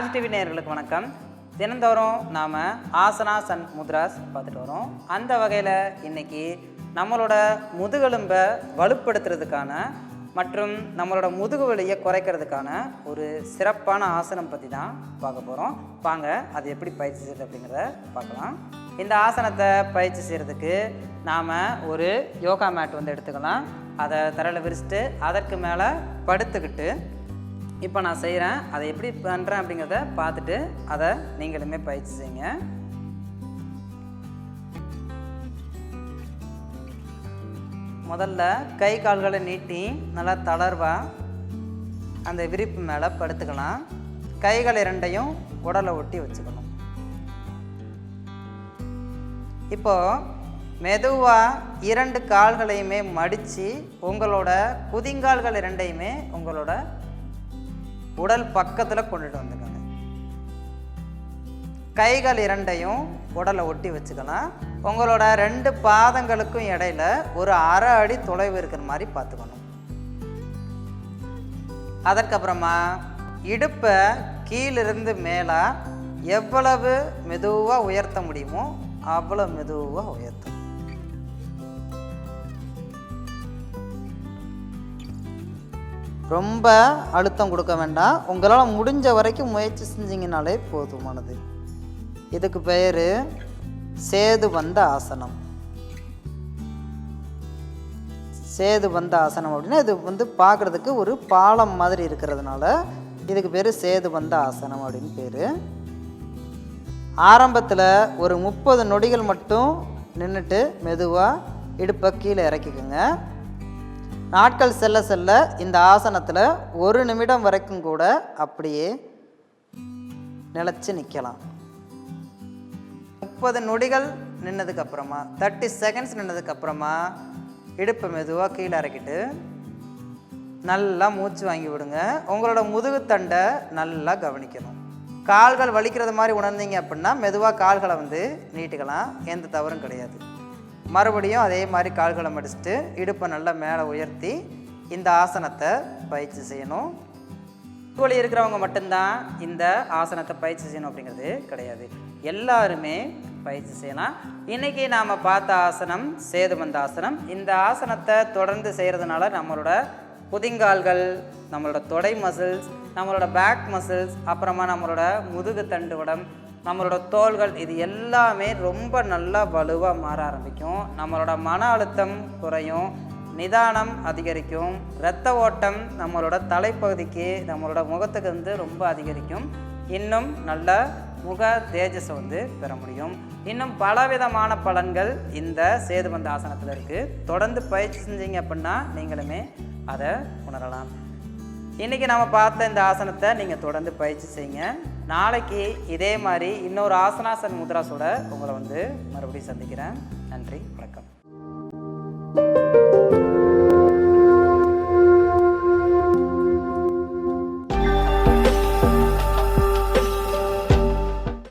Raj TV நேயர்களுக்கு வணக்கம். தினந்தோறும் நாம் ஆசனாஸ் அண்ட் முத்ராஸ் பார்த்துட்டு வரோம். அந்த வகையில் இன்றைக்கி நம்மளோட முதுகெலும்பை வலுப்படுத்துறதுக்கான மற்றும் நம்மளோட முதுகு வலியை குறைக்கிறதுக்கான ஒரு சிறப்பான ஆசனம் பற்றி தான் பார்க்க போகிறோம். வாங்க அது எப்படி பயிற்சி செய்யுது அப்படிங்கிறத பார்க்கலாம். இந்த ஆசனத்தை பயிற்சி செய்கிறதுக்கு நாம் ஒரு யோகா மேட் எடுத்துக்கலாம். அதை தரையில் விரிச்சிட்டு அதற்கு மேலே படுத்துக்கிட்டு இப்போ நான் செய்கிறேன், அதை எப்படி பண்ணுறேன் அப்படிங்கிறத பார்த்துட்டு அதை நீங்களுமே பயிற்சி செய்யுங்க. முதல்ல கை கால்களை நீட்டி நல்லா தளர்வாக அந்த விரிப்பு மேலே படுத்துக்கலாம். கைகள் இரண்டையும் உடலை ஒட்டி வச்சுக்கணும். இப்போது மெதுவாக இரண்டு கால்களையுமே மடித்து உங்களோட குதிங்கால்கள் இரண்டையுமே உங்களோட உடல் பக்கத்தில் கொண்டுட்டு வந்துக்கோங்க. கைகள் இரண்டையும் உடலை ஒட்டி வச்சுக்கலாம். உங்களோட ரெண்டு பாதங்களுக்கும் இடையில ஒரு அரை அடி தொலைவு இருக்கிற மாதிரி பார்த்துக்கணும். அதற்கப்புறமா இடுப்பை கீழிருந்து மேலே எவ்வளவு மெதுவாக உயர்த்த முடியுமோ அவ்வளோ மெதுவாக உயர்த்தணும். ரொம்ப அழுத்தம் கொடுக்க வேண்டாம். உங்களால் முடிஞ்ச வரைக்கும் முயற்சி செஞ்சிங்கனாலே போதுமானது. இதுக்கு பெயர் சேதுபந்த ஆசனம். சேதுபந்த ஆசனம் அப்படின்னா இது பார்க்குறதுக்கு ஒரு பாலம் மாதிரி இருக்கிறதுனால இதுக்கு பேர் சேதுபந்த ஆசனம் அப்படின்னு பேர். ஆரம்பத்தில் ஒரு 30 நொடிகள் மட்டும் நின்றுட்டு மெதுவாக இடுப்பை கீழே இறக்கிக்குங்க. நாட்கள் செல்ல செல்ல இந்த ஆசனத்தில் 1 நிமிடம் வரைக்கும் கூட அப்படியே நிலச்சி நிற்கலாம். 30 நொடிகள் நின்னதுக்கப்புறமா 30 செகண்ட்ஸ் நின்னதுக்கப்புறமா இடுப்பை மெதுவாக கீழே இறக்கிட்டு நல்லா மூச்சு வாங்கி விடுங்க. உங்களோட முதுகுத்தண்டை நல்லா கவனிக்கணும். கால்கள் வலிக்கிறது மாதிரி உணர்ந்தீங்க அப்படின்னா மெதுவாக கால்களை நீட்டிக்கலாம், எந்த தவறும் கிடையாது. மறுபடியும் அதே மாதிரி கால்களை மடிச்சுட்டு இடுப்பை நல்லா மேலே உயர்த்தி இந்த ஆசனத்தை பயிற்சி செய்யணும். வலி இருக்கிறவங்க மட்டும்தான் இந்த ஆசனத்தை பயிற்சி செய்யணும் அப்படிங்கிறது கிடையாது, எல்லாருமே பயிற்சி செய்யலாம். இன்றைக்கி நாம் பார்த்த ஆசனம் சேதுபந்த ஆசனம். இந்த ஆசனத்தை தொடர்ந்து செய்கிறதுனால நம்மளோட குதிங்கால்கள், நம்மளோட தொடை மசில்ஸ், நம்மளோட பேக் மசில்ஸ், அப்புறமா நம்மளோட முதுகு தண்டுவடம், நம்மளோட தோள்கள், இது எல்லாமே ரொம்ப நல்லா வலுவாக மாற ஆரம்பிக்கும். நம்மளோட மன அழுத்தம் குறையும், நிதானம் அதிகரிக்கும், இரத்த ஓட்டம் நம்மளோட தலைப்பகுதிக்கு நம்மளோட முகத்துக்கு ரொம்ப அதிகரிக்கும். இன்னும் நல்ல முக தேஜஸை பெற முடியும். இன்னும் பலவிதமான பலன்கள் இந்த சேதுபந்த ஆசனத்தில் இருக்குது. தொடர்ந்து பயிற்சி செஞ்சீங்க அப்படின்னா நீங்களுமே அதை உணரலாம். இன்றைக்கி நம்ம பார்த்த இந்த ஆசனத்தை நீங்கள் தொடர்ந்து பயிற்சி செய்யுங்க. நாளைக்கு இதே மாதிரி இன்னொரு ஆசனாஸ் அண்ட் முத்ராஸோட உங்களை மறுபடியும் சந்திக்கிறேன். நன்றி, வணக்கம்.